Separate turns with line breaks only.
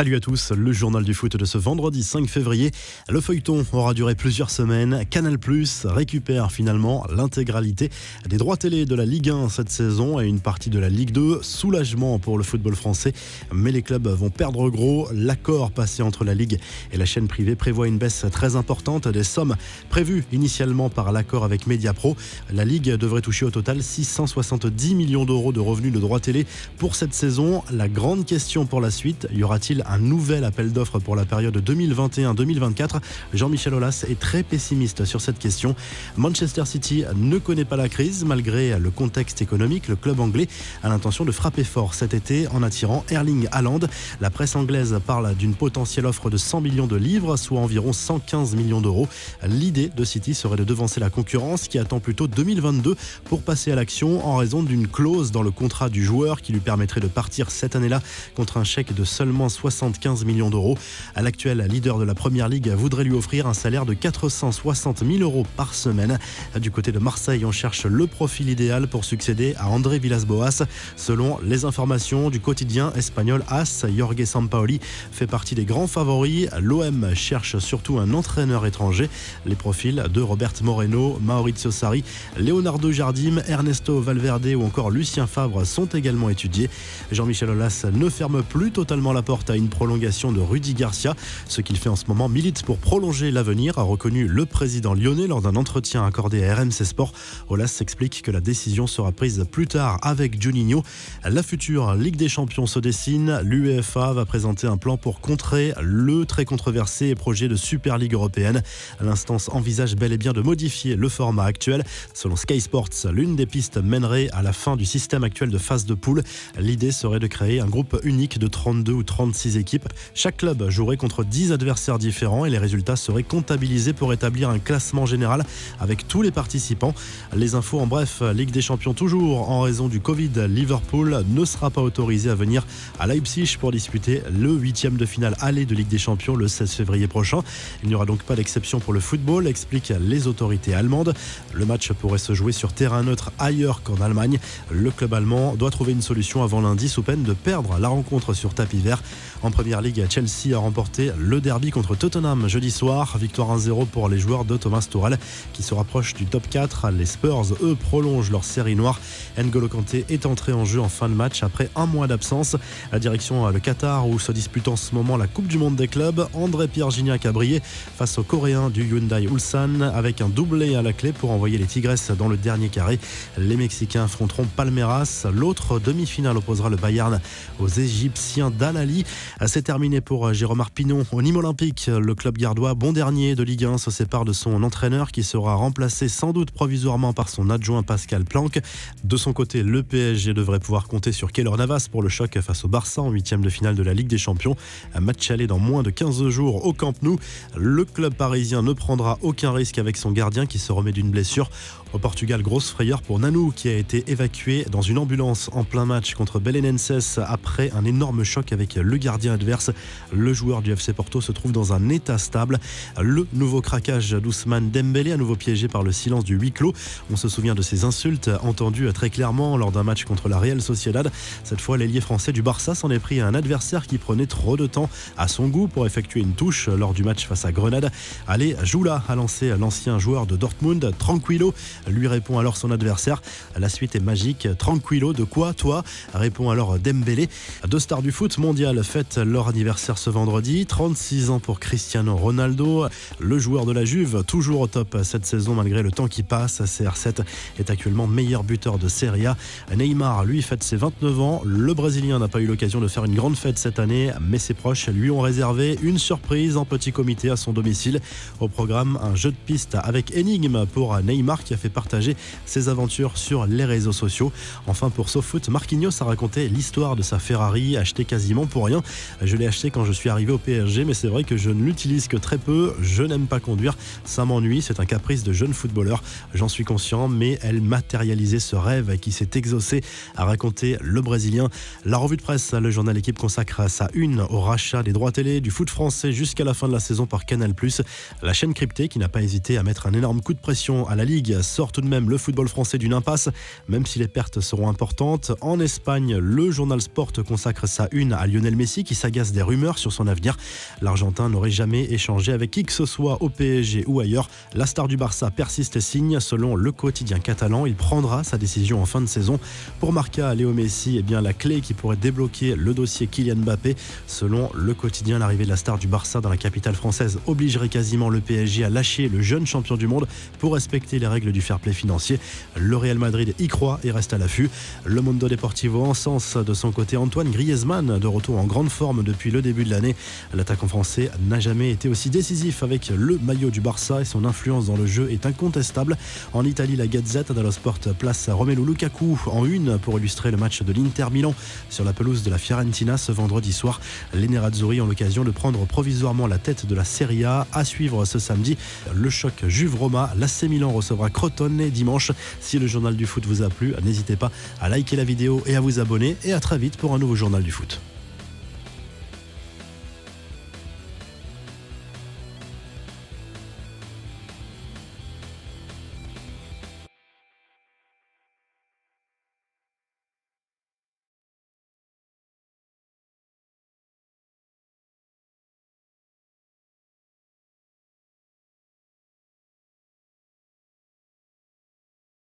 Salut à tous, le journal du foot de ce vendredi 5 février. Le feuilleton aura duré plusieurs semaines. Canal+ récupère finalement l'intégralité des droits télé de la Ligue 1 cette saison et une partie de la Ligue 2. Soulagement pour le football français, mais les clubs vont perdre gros. L'accord passé entre la Ligue et la chaîne privée prévoit une baisse très importante des sommes prévues initialement par l'accord avec Mediapro. La Ligue devrait toucher au total 670 millions d'euros de revenus de droits télé pour cette saison. La grande question pour la suite, y aura-t-il un nouvel appel d'offres pour la période 2021-2024 ? Jean-Michel Aulas est très pessimiste sur cette question. Manchester City ne connaît pas la crise malgré le contexte économique. Le club anglais a l'intention de frapper fort cet été en attirant Erling Haaland. La presse anglaise parle d'une potentielle offre de 100 millions de livres, soit environ 115 millions d'euros. L'idée de City serait de devancer la concurrence qui attend plutôt 2022 pour passer à l'action en raison d'une clause dans le contrat du joueur qui lui permettrait de partir cette année-là contre un chèque de seulement 75 millions d'euros. L'actuel leader de la Première Ligue voudrait lui offrir un salaire de 460 000 euros par semaine. Du côté de Marseille, on cherche le profil idéal pour succéder à André Villas-Boas. Selon les informations du quotidien espagnol AS, Jorge Sampaoli fait partie des grands favoris. L'OM cherche surtout un entraîneur étranger. Les profils de Robert Moreno, Maurizio Sarri, Leonardo Jardim, Ernesto Valverde ou encore Lucien Favre sont également étudiés. Jean-Michel Aulas ne ferme plus totalement la porte à une prolongation de Rudy Garcia. Ce qu'il fait en ce moment milite pour prolonger l'avenir, a reconnu le président lyonnais lors d'un entretien accordé à RMC Sport. Aulas s'explique que la décision sera prise plus tard avec Juninho. La future Ligue des Champions se dessine. L'UEFA va présenter un plan pour contrer le très controversé projet de Super Ligue européenne. L'instance envisage bel et bien de modifier le format actuel. Selon Sky Sports, l'une des pistes mènerait à la fin du système actuel de phase de poule. L'idée serait de créer un groupe unique de 32 ou 36 équipes. Chaque club jouerait contre 10 adversaires différents et les résultats seraient comptabilisés pour établir un classement général avec tous les participants. Les infos en bref, Ligue des Champions toujours. En raison du Covid, Liverpool ne sera pas autorisé à venir à Leipzig pour disputer le 8e de finale aller de Ligue des Champions le 16 février prochain. Il n'y aura donc pas d'exception pour le football, expliquent les autorités allemandes. Le match pourrait se jouer sur terrain neutre ailleurs qu'en Allemagne. Le club allemand doit trouver une solution avant lundi sous peine de perdre la rencontre sur tapis vert. En Première Ligue, Chelsea a remporté le derby contre Tottenham jeudi soir. Victoire 1-0 pour les joueurs de Thomas Tuchel qui se rapprochent du top 4. Les Spurs, eux, prolongent leur série noire. N'Golo Kanté est entré en jeu en fin de match après un mois d'absence. La direction le Qatar où se dispute en ce moment la Coupe du Monde des clubs. André-Pierre Gignac a brillé face aux Coréens du Hyundai Ulsan avec un doublé à la clé pour envoyer les Tigresses dans le dernier carré. Les Mexicains affronteront Palmeiras. L'autre demi-finale opposera le Bayern aux Égyptiens d'Al-Ahly. C'est terminé pour Jérôme Arpinon au Nîmes Olympique. Le club gardois, bon dernier de Ligue 1, se sépare de son entraîneur qui sera remplacé sans doute provisoirement par son adjoint Pascal Planck. De son côté, le PSG devrait pouvoir compter sur Keylor Navas pour le choc face au Barça en 8e de finale de la Ligue des Champions. Un match aller dans moins de 15 jours au Camp Nou. Le club parisien ne prendra aucun risque avec son gardien qui se remet d'une blessure. Au Portugal, grosse frayeur pour Nanou qui a été évacué dans une ambulance en plein match contre Belenenses après un énorme choc avec le gardien adverse. Le joueur du FC Porto se trouve dans un état stable. Le nouveau craquage d'Ousmane Dembélé, à nouveau piégé par le silence du huis clos. On se souvient de ces insultes entendues très clairement lors d'un match contre la Real Sociedad. Cette fois, l'ailier français du Barça s'en est pris à un adversaire qui prenait trop de temps à son goût pour effectuer une touche lors du match face à Grenade. Allez, Joula a lancé l'ancien joueur de Dortmund, Tranquillo. Lui répond alors son adversaire. La suite est magique. Tranquillo, de quoi toi ? Répond alors Dembélé. Deux stars du foot mondial fêtent leur anniversaire ce vendredi. 36 ans pour Cristiano Ronaldo. Le joueur de la Juve, toujours au top cette saison malgré le temps qui passe. CR7 est actuellement meilleur buteur de Serie A. Neymar, lui, fête ses 29 ans. Le Brésilien n'a pas eu l'occasion de faire une grande fête cette année, mais ses proches lui ont réservé une surprise en petit comité à son domicile. Au programme, un jeu de piste avec énigme pour Neymar qui a fait partager ses aventures sur les réseaux sociaux. Enfin, pour SoFoot, Marquinhos a raconté l'histoire de sa Ferrari achetée quasiment pour rien. Je l'ai acheté quand je suis arrivé au PSG, mais c'est vrai que je ne l'utilise que très peu. Je n'aime pas conduire, ça m'ennuie, c'est un caprice de jeune footballeur. J'en suis conscient, mais elle matérialisait ce rêve qui s'est exaucé, a raconté le Brésilien. La revue de presse, le journal Équipe consacre sa une au rachat des droits télé du foot français jusqu'à la fin de la saison par Canal+. La chaîne cryptée qui n'a pas hésité à mettre un énorme coup de pression à la Ligue sort tout de même le football français d'une impasse, même si les pertes seront importantes. En Espagne, le journal Sport consacre sa une à Lionel Messi qui s'agace des rumeurs sur son avenir. L'Argentin n'aurait jamais échangé avec qui que ce soit au PSG ou ailleurs. La star du Barça persiste et signe. Selon le quotidien catalan, il prendra sa décision en fin de saison. Pour Marca, Léo Messi est bien la clé qui pourrait débloquer le dossier Kylian Mbappé. Selon le quotidien, l'arrivée de la star du Barça dans la capitale française obligerait quasiment le PSG à lâcher le jeune champion du monde pour respecter les règles du fair play financier. Le Real Madrid y croit et reste à l'affût. Le Mundo Deportivo encense de son côté Antoine Griezmann, de retour en grande forme depuis le début de l'année. L'attaquant français n'a jamais été aussi décisif avec le maillot du Barça et son influence dans le jeu est incontestable. En Italie, la Gazzetta dello Sport place Romelu Lukaku en une pour illustrer le match de l'Inter Milan sur la pelouse de la Fiorentina ce vendredi soir. Les Nerazzurri ont l'occasion de prendre provisoirement la tête de la Serie A. À suivre ce samedi, le choc Juve-Roma. L'AC Milan recevra Crotone dimanche. Si le journal du foot vous a plu, n'hésitez pas à liker la vidéo et à vous abonner. Et à très vite pour un nouveau journal du foot.